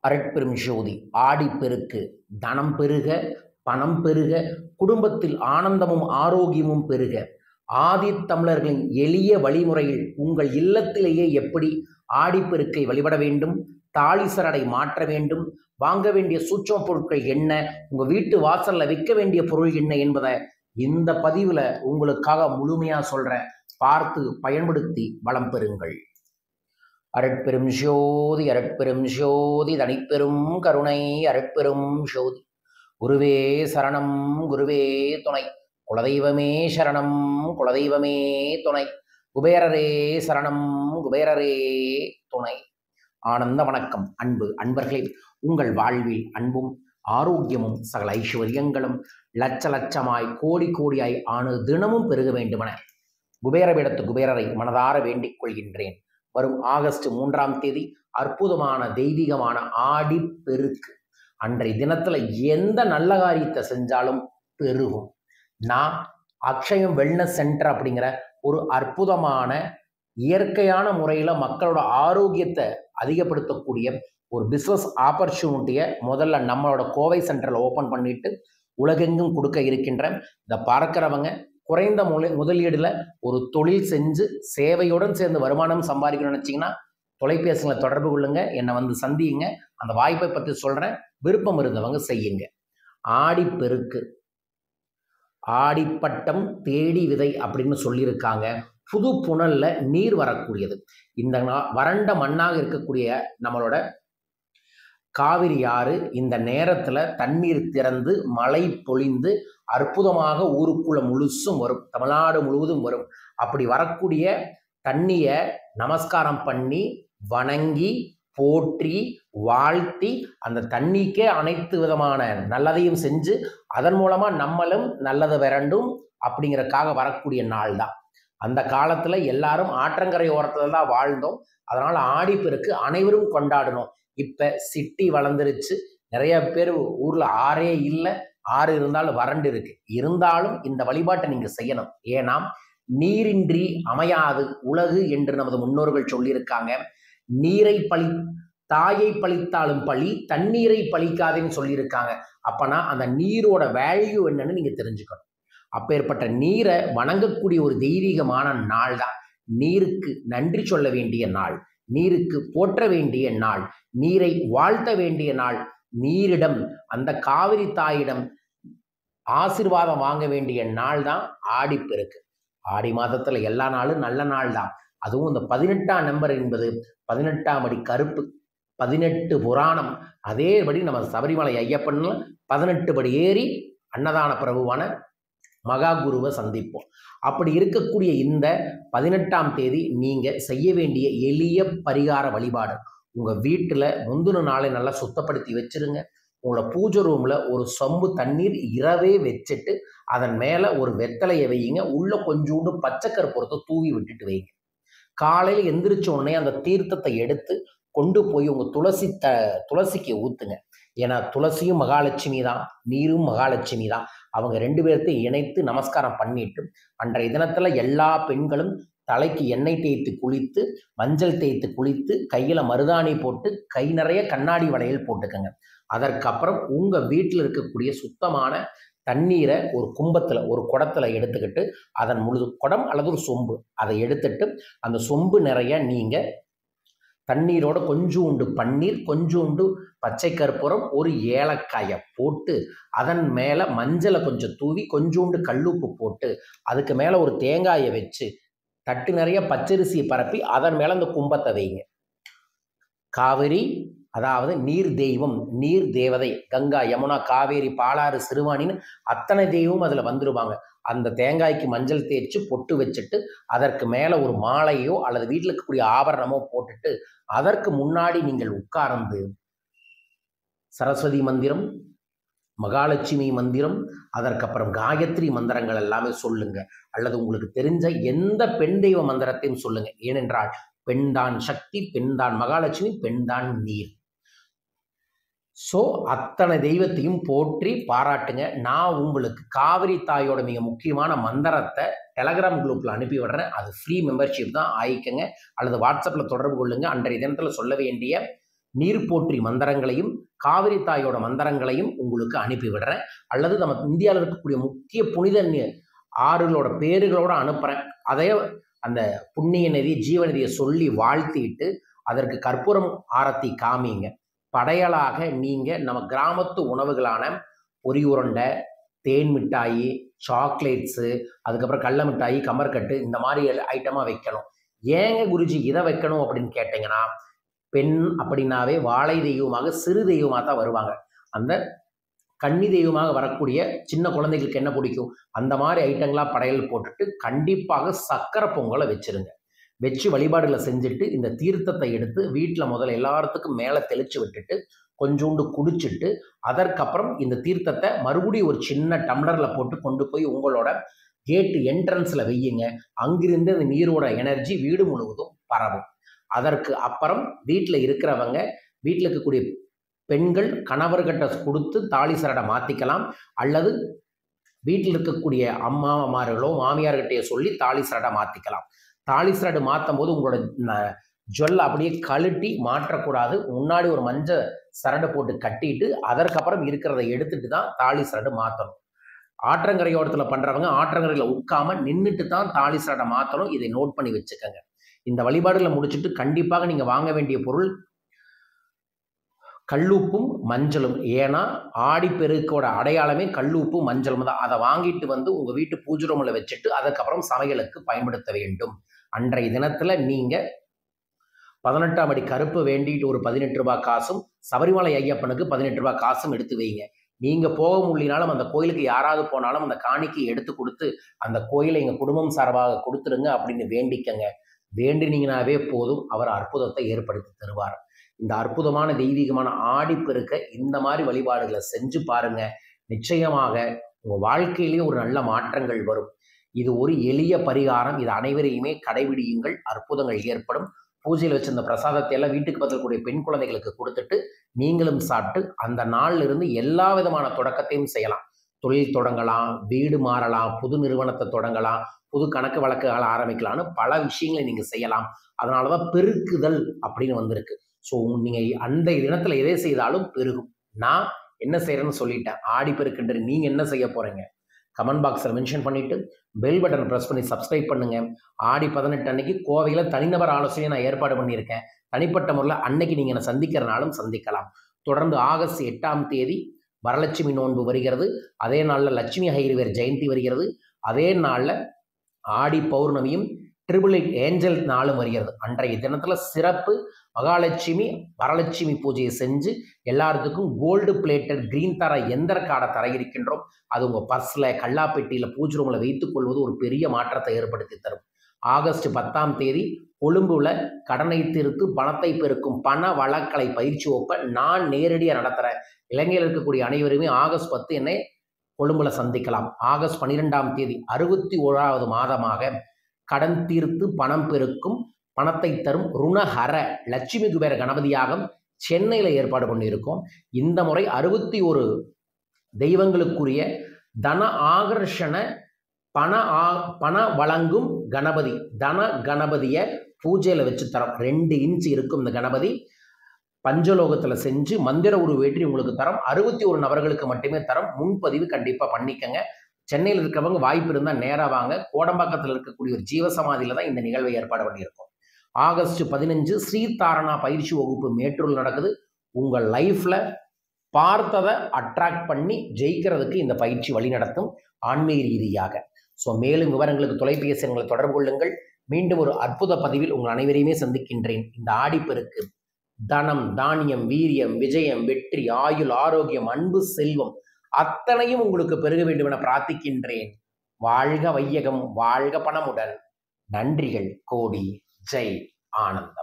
அரட்பெரும் ஜோதி ஆடிப்பெருக்கு தனம் பெருக பணம் பெருக குடும்பத்தில் ஆனந்தமும் ஆரோக்கியமும் பெருக ஆதித்தமிழர்களின் எளிய வழிமுறையில் உங்கள் இல்லத்திலேயே எப்படி ஆடிப்பெருக்கை வழிபட வேண்டும், தாளிசரடை மாற்ற வேண்டும், வாங்க வேண்டிய சூட்சம பொருட்கள் என்ன, உங்கள் வீட்டு வாசலில் வைக்க வேண்டிய பொருள் என்ன என்பதை இந்த பதிவில் உங்களுக்காக முழுமையாக சொல்கிறேன். பார்த்து பயன்படுத்தி வளம் பெறுங்கள். அரட்பெரும் ஜோதி அரட்பெரும் ஜோதி தனிப்பெரும் கருணை அரட்பெரும் ஜோதி. குருவே சரணம் குருவே துணை, குலதெய்வமே சரணம் குலதெய்வமே துணை, குபேரரே சரணம் குபேரரே துணை. ஆனந்த வணக்கம். அன்பு அன்பர்களே, உங்கள் வாழ்வில் அன்பும் ஆரோக்கியமும் சகல ஐஸ்வர்யங்களும் லட்ச லட்சமாய் கோடி கோடியாய் தினமும் பெருக வேண்டுமென குபேரவிடத்து குபேரரை மனதார வேண்டிக் கொள்கின்றேன். வரும் ஆகஸ்ட் 3ஆம் தேதி அற்புதமான தெய்வீகமான ஆடிப்பெருக்கு. அன்றைய தினத்துல எந்த நல்ல காரியத்தை செஞ்சாலும் பெருகும். நான் அக்ஷயம் வெல்னஸ் சென்டர் அப்படிங்கிற ஒரு அற்புதமான இயற்கையான முறையில் மக்களோட ஆரோக்கியத்தை அதிகப்படுத்தக்கூடிய ஒரு பிஸ்னஸ் ஆப்பர்ச்சுனிட்டியை முதல்ல நம்மளோட கோவை சென்டரில் ஓப்பன் பண்ணிட்டு உலகெங்கும் கொடுக்க இருக்கின்றேன். இதை பார்க்குறவங்க குறைந்த முதலீடுல ஒரு தொழில் செஞ்சு சேவையுடன் சேர்ந்து வருமானம் சம்பாதிக்கணும்னு நினைச்சீங்கன்னா தொலைபேசியில் தொடர்பு கொள்ளுங்க, என்னை வந்து சந்தியுங்க. அந்த வாய்ப்பை பற்றி சொல்றேன். விருப்பம் இருந்தவங்க செய்யுங்க. ஆடிப்பெருக்கு, ஆடிப்பட்டம் தேடி விதை அப்படின்னு சொல்லியிருக்காங்க. புது புனல்ல நீர் வரக்கூடியது. இந்த வறண்ட மண்ணாக இருக்கக்கூடிய நம்மளோட காவிரி ஆறு இந்த நேரத்துல தண்ணீர் திறந்து மழை பொழிந்து அற்புதமாக ஊருக்குள்ள முழுசும் வரும், தமிழ்நாடு முழுவதும் வரும். அப்படி வரக்கூடிய தண்ணிய நமஸ்காரம் பண்ணி வணங்கி போற்றி வாழ்த்தி அந்த தண்ணிக்கே அனைத்து விதமான நல்லதையும் செஞ்சு அதன் மூலமா நம்மளும் நல்லதை வேண்டும் அப்படிங்கிறதுக்காக வரக்கூடிய நாள் தான். அந்த காலத்துல எல்லாரும் ஆற்றங்கரை ஓரத்துல தான் வாழ்ந்தோம். அதனால ஆடிப்பெருக்கு அனைவரும் கொண்டாடணும். இப்ப சிட்டி வளர்ந்துருச்சு, நிறைய பேர் ஊர்ல ஆறே இல்லை, ஆறு இருந்தாலும் வறண்டு இருக்கு. இருந்தாலும் இந்த வழிபாட்டை நீங்க செய்யணும். ஏன்னா நீரின்றி அமையாது உலகு என்று நமது முன்னோர்கள் சொல்லியிருக்காங்க. நீரை தாயை பழித்தாலும் பழி, தண்ணீரை பழிக்காதேன்னு சொல்லியிருக்காங்க. அப்பனா அந்த நீரோட வேல்யூ என்னன்னு நீங்க தெரிஞ்சுக்கணும். அப்பேற்பட்ட நீரை வணங்கக்கூடிய ஒரு தெய்வீகமான நாள் தான். நீருக்கு நன்றி சொல்ல வேண்டிய நாள், நீருக்கு போற்ற வேண்டிய நாள், நீரை வாழ்த்த வேண்டிய நாள், நீரிடம் அந்த காவிரி தாயிடம் ஆசீர்வாதம் வாங்க வேண்டிய நாள் தான் ஆடிப்பெருக்கு. ஆடி மாதத்துல எல்லா நாளும் நல்ல நாள் தான். அதுவும் இந்த 18ஆம் நம்பர் என்பது 18ஆம் அடி கருப்பு, 18 புராணம். அதேபடி நம்ம சபரிமலை ஐயப்பன்ல 18 படி ஏறி அன்னதான பிரபுவான மகா குருவை சந்திப்போம். அப்படி இருக்கக்கூடிய இந்த 18ஆம் தேதி நீங்க செய்ய வேண்டிய எளிய பரிகார வழிபாடு, உங்க வீட்டுல முந்தின நாளை நல்லா சுத்தப்படுத்தி வச்சிருங்க. உங்களோட பூஜை ரூம்ல ஒரு சொம்பு தண்ணீர் இரவே வச்சுட்டு அதன் மேல ஒரு வெத்தலையை வையுங்க. உள்ள கொஞ்சோண்டு பச்சைக்கற்பூரத்தை தூவி விட்டுட்டு வைங்க. காலையில் எந்திரிச்ச உடனே அந்த தீர்த்தத்தை எடுத்து கொண்டு போய் உங்க துளசிக்கு ஊத்துங்க. ஏன்னா துளசியும் மகாலட்சுமி தான், நீரும் மகாலட்சுமி தான். அவங்க 2 பேர்த்தையும் இணைத்து நமஸ்காரம் பண்ணிட்டு அன்றைய தினத்துல எல்லா பெண்களும் தலைக்கு எண்ணெய் தேய்த்து குளித்து மஞ்சள் தேய்த்து குளித்து கையில மருதாணி போட்டு கை நிறைய கண்ணாடி வளையல் போட்டுக்கங்க. அதற்கப்புறம் உங்க வீட்டில் இருக்கக்கூடிய சுத்தமான தண்ணீரை ஒரு கும்பத்துல ஒரு குடத்துல எடுத்துக்கிட்டு அதன் முழு குடம் அல்லது ஒரு சொம்பு அதை எடுத்துட்டு அந்த சொம்பு நிறைய நீங்க தண்ணீரோட கொஞ்சோண்டு பன்னீர், கொஞ்சோண்டு பச்சை கற்பூரம், ஒரு ஏலக்காயை போட்டு அதன் மேல மஞ்சளை கொஞ்சம் தூவி கொஞ்சோண்டு கல்லுப்பு போட்டு அதுக்கு மேல ஒரு தேங்காயை வச்சு தட்டு நிறைய பச்சரிசியை பரப்பி அதன் மேல அந்த கும்பத்தை வைங்க. காவிரி அதாவது நீர் தெய்வம், நீர் தேவதை, கங்கா யமுனா காவேரி பாலாறு சிறுவாணின்னு அத்தனை தெய்வமும் அதுல வந்துருவாங்க. அந்த தேங்காய்க்கு மஞ்சள் தேய்ச்சி பொட்டு வச்சுட்டு அதற்கு மேல ஒரு மாலையோ அல்லது வீட்டில் இருக்கக்கூடிய ஆபரணமோ போட்டுட்டு அதற்கு முன்னாடி நீங்கள் உட்கார்ந்து சரஸ்வதி மந்திரம், மகாலட்சுமி மந்திரம், அதற்கப்புறம் காயத்ரி மந்திரங்கள் எல்லாமே சொல்லுங்க. அல்லது உங்களுக்கு தெரிஞ்ச எந்த பெண் தெய்வ மந்திரத்தையும் சொல்லுங்க. ஏனென்றால் பெண்தான் சக்தி, பெண்தான் மகாலட்சுமி, பெண்தான் நீர். ஸோ அத்தனை தெய்வத்தையும் போற்றி பாராட்டுங்க. நான் உங்களுக்கு காவிரி தாயோட மிக முக்கியமான மந்திரத்தை டெலகிராம் குரூப்பில் அனுப்பி விடுறேன். அது ஃப்ரீ மெம்பர்ஷிப் தான், ஆயிக்கங்க. அல்லது வாட்ஸ்அப்பில் தொடர்பு கொள்ளுங்க. அன்றைய தினத்தில் சொல்ல வேண்டிய நீர் போற்றி மந்திரங்களையும் காவிரி தாயோட மந்திரங்களையும் உங்களுக்கு அனுப்பி விடுறேன். அல்லது நம்ம இந்தியாவில் இருக்கக்கூடிய முக்கிய புனித ஆறுகளோட பேருகளோட அனுப்புகிறேன். அதே அந்த புண்ணிய நதி ஜீவநதியை சொல்லி வாழ்த்திட்டு அதற்கு கற்பூரம் ஆரத்தி காமிங்க. படையலாக நீங்கள் நம்ம கிராமத்து உணவுகளான பொரி உருண்டை, தேன் மிட்டாயி, சாக்லேட்ஸு, அதுக்கப்புறம் கடல மிட்டாயி, கமர்கட்டு இந்த மாதிரி ஐட்டமாக வைக்கணும். ஏங்க குருஜி இதை வைக்கணும் அப்படின்னு கேட்டிங்கன்னா, பெண் அப்படின்னாவே வாழை தெய்வமாக சிறு தெய்வமாக தான் வருவாங்க. அந்த கன்னி தெய்வமாக வரக்கூடிய சின்ன குழந்தைகளுக்கு என்ன பிடிக்கும் அந்த மாதிரி ஐட்டங்களாக படையல் போட்டுட்டு கண்டிப்பாக சக்கரை பொங்கலை வச்சுருங்க. வச்சு வழிபாடுகளை செஞ்சுட்டு இந்த தீர்த்தத்தை எடுத்து வீட்டில் முதல்ல எல்லாத்துக்கும் மேலே தெளித்து விட்டுட்டு கொஞ்சோண்டு குடிச்சிட்டு அதற்கப்புறம் இந்த தீர்த்தத்தை மறுபடியும் ஒரு சின்ன டம்ளரில் போட்டு கொண்டு போய் உங்களோட கேட்டு என்ட்ரன்ஸில் வையுங்க. அங்கிருந்து அந்த நீரோட எனர்ஜி வீடு முழுவதும் பரவும். அதற்கு அப்புறம் வீட்டில் இருக்கிறவங்க, வீட்டில் இருக்கக்கூடிய பெண்கள் கணவர்கிட்ட கொடுத்து தாலி சரடை மாற்றிக்கலாம். அல்லது வீட்டில் இருக்கக்கூடிய அம்மாமார்களோ மாமியார்கிட்டையோ சொல்லி தாலி சரடை மாற்றிக்கலாம். தாலி சரடு மாற்றும் போது உங்களோட ஜுவல் அப்படியே கழட்டி மாற்றக்கூடாது. முன்னாடி ஒரு மஞ்சள் சரடை போட்டு கட்டிட்டு அதற்கப்புறம் இருக்கிறத எடுத்துட்டு தான் தாலி சரடு மாற்றணும். ஆற்றங்கரையோரத்தில் பண்ணுறவங்க ஆற்றங்கரையில் உட்காம நின்றுட்டு தான் தாலி சரடை மாற்றணும். இதை நோட் பண்ணி வச்சுக்கோங்க. இந்த வழிபாடுகளை முடிச்சுட்டு கண்டிப்பாக நீங்கள் வாங்க வேண்டிய பொருள் கல்லுப்பும் மஞ்சளும். ஏன்னா ஆடிப்பெருக்கோட அடையாளமே கல்லுப்பும் மஞ்சளும் தான். அதை வாங்கிட்டு வந்து உங்கள் வீட்டு பூஜை ரூமில் வச்சுட்டு அதுக்கப்புறம் சமையலுக்கு பயன்படுத்த வேண்டும். அன்றைய தினத்தில் நீங்கள் 18ஆம் அடி கருப்பு வேண்டிட்டு ஒரு 18 ரூபாய் காசும், சபரிமலை ஐயப்பனுக்கு 18 ரூபாய் காசும் எடுத்து வைங்க. நீங்கள் போக முடியினாலும் அந்த கோயிலுக்கு யாராவது போனாலும் அந்த காணிக்கை எடுத்து கொடுத்து அந்த கோயிலை எங்கள் குடும்பம் சார்பாக கொடுத்துருங்க அப்படின்னு வேண்டிக்கங்க. வேண்டினீங்கனாவே போதும், அவர் அற்புதத்தை ஏற்படுத்தி தருவார். இந்த அற்புதமான தெய்வீகமான ஆடிப்பெருக்க இந்த மாதிரி வழிபாடுகளை செஞ்சு பாருங்க. நிச்சயமாக உங்கள் வாழ்க்கையிலேயே ஒரு நல்ல மாற்றங்கள் வரும். இது ஒரு எளிய பரிகாரம். இது அனைவரையுமே கடைபிடியுங்கள். அற்புதங்கள் ஏற்படும். பூஜையில் வச்சிருந்த பிரசாதத்தை எல்லாம் வீட்டுக்கு பத்திரக்கூடிய பெண் குழந்தைகளுக்கு கொடுத்துட்டு நீங்களும் சாப்பிட்டு அந்த நாள்ல இருந்து எல்லா விதமான தொடக்கத்தையும் செய்யலாம். தொழில் தொடங்கலாம், வீடு மாறலாம், புது நிறுவனத்தை தொடங்கலாம், புது கணக்கு வழக்குகளை ஆரம்பிக்கலாம்னு பல விஷயங்களை நீங்கள் செய்யலாம். அதனால தான் பெருக்குதல் அப்படின்னு வந்திருக்கு. ஸோ நீங்கள் அந்த தினத்தில் எதை செய்தாலும் பெருகும். நான் என்ன செய்கிறேன்னு சொல்லிட்டேன். ஆடிப்பெருக்குன்ற நீங்கள் என்ன செய்ய போகிறீங்க கமெண்ட் பாக்ஸில் மென்ஷன் பண்ணிவிட்டு பெல் பட்டன் ப்ரெஸ் பண்ணி சப்ஸ்கிரைப் பண்ணுங்கள். ஆடி 18 அன்னைக்கு கோவையில் தனிநபர் ஆலோசனையை நான் ஏற்பாடு பண்ணியிருக்கேன். தனிப்பட்ட முறையில் அன்னைக்கு நீங்கள் என்னை சந்திக்கிறனாலும் சந்திக்கலாம். தொடர்ந்து ஆகஸ்ட் 8ஆம் தேதி வரலட்சுமி நோன்பு வருகிறது. அதே நாளில் லட்சுமி ஹைரிவேர் ஜெயந்தி வருகிறது. அதே நாளில் ஆடி பௌர்ணமியும் 888 ஏஞ்சல் நாளும் வருகிறது. அன்றைய தினத்தில் சிறப்பு மகாலட்சுமி வரலட்சுமி பூஜையை செஞ்சு எல்லாத்துக்கும் கோல்டு பிளேட்டட் கிரீன் தர எந்திர கார்டை தர இருக்கின்றோம். அது உங்கள் பர்ஸில் கல்லாப்பெட்டியில் பூஜை ரூமில் வைத்துக் கொள்வது ஒரு பெரிய மாற்றத்தை ஏற்படுத்தி தரும். ஆகஸ்ட் 10ஆம் தேதி கொழும்புல கடனை தீர்த்து பணத்தை பெருக்கும் பண வழக்கலை பயிற்சி வகுப்பை நான் நேரடியாக நடத்துகிறேன். இலங்கையில் இருக்கக்கூடிய அனைவருமே ஆகஸ்ட் 10 என்னை கொழும்புல சந்திக்கலாம். ஆகஸ்ட் 12ஆம் தேதி 61வது மாதமாக கடன் தீர்த்து பணம் பெருக்கும் பணத்தை தரும் ருணஹர லட்சுமி குபேர கணபதியாகம் சென்னையில் ஏற்பாடு பண்ணியிருக்கோம். இந்த முறை 61 தெய்வங்களுக்குரிய தன ஆகர்ஷண பண வழங்கும் கணபதி தன கணபதியை பூஜையில் வச்சு தரோம். 2 இன்ச் இருக்கும் இந்த கணபதி. பஞ்சலோகத்தில் செஞ்சு மந்திர உருவேற்றி உங்களுக்கு தரோம். 61 நபர்களுக்கு மட்டுமே தரோம். முன்பதிவு கண்டிப்பாக பண்ணிக்கங்க. சென்னையில் இருக்கிறவங்க வாய்ப்பு இருந்தால் நேராக வாங்க. கோடம்பாக்கத்தில் இருக்கக்கூடிய ஒரு ஜீவசமாதியில் தான் இந்த நிகழ்வை ஏற்பாடு பண்ணியிருக்கோம். ஆகஸ்ட் 15 ஸ்ரீதாரணா பயிற்சி வகுப்பு மேட்டூரில் நடக்குது. உங்கள் லைஃப்பில் பார்த்ததை அட்ராக்ட் பண்ணி ஜெயிக்கிறதுக்கு இந்த பயிற்சி வழி நடத்தும் ஆன்மீக ரீதியாக. ஸோ மேலும் விவரங்களுக்கு தொலைபேசி எண்களை தொடர்பு கொள்ளுங்கள். மீண்டும் ஒரு அற்புத பதிவில் உங்கள் அனைவரையுமே சந்திக்கின்றேன். இந்த ஆடிப்பெருக்கு தனம், தானியம், வீரியம், விஜயம், வெற்றி, ஆயுள், ஆரோக்கியம், அன்பு, செல்வம் அத்தனையும் உங்களுக்கு பெருக வேண்டும் என பிரார்த்திக்கின்றேன். வாழ்க வையகம், வாழ்க பணமுடன். நன்றிகள் கோடி. ஜெய் ஆனந்தம்.